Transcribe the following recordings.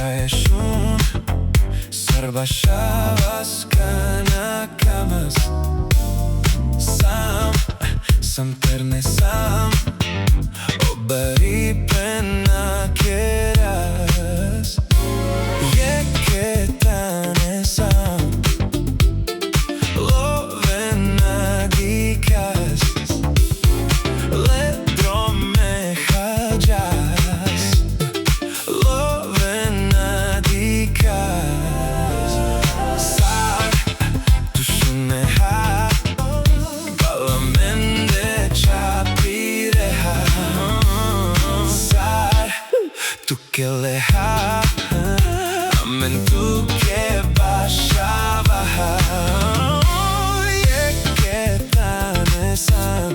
Krajesz unë Sërbashavas këna kamës Sam tërne sam O bëri pëna keras Je ketane sam Love na dikas Ledro me hajas Love na dikas Sar tu shune ha Balamende chapire ha Sar tu kele ha Amen tu ke bashava ha Je ketane sam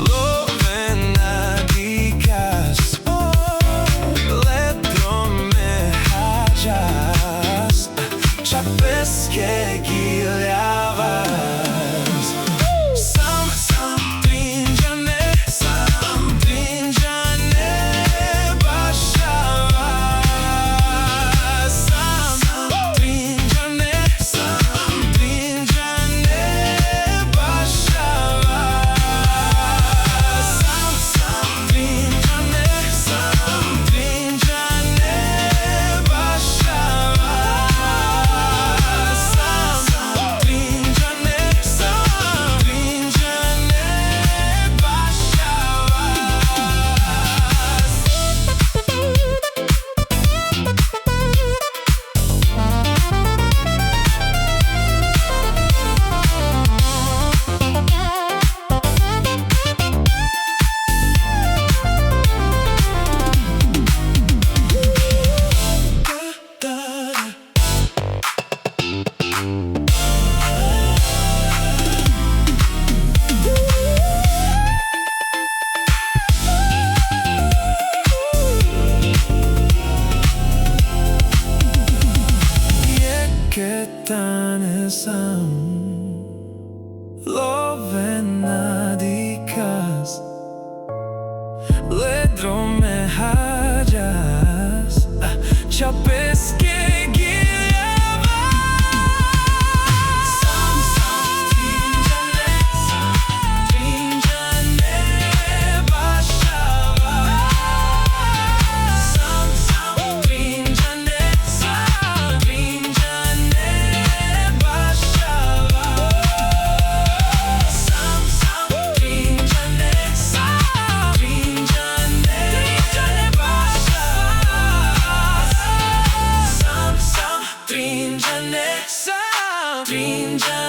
Love na dikas Ledro me hajas Čapes ke giljavas Sam trinjane bashavas Sam trinjane bashavas Sam trinjane bashavas Sam trinjane Ketane sam Love na dikas Ledro me hajas Čapes ke giljavas Sam trinjane bashavas Sam trinjane Trinjane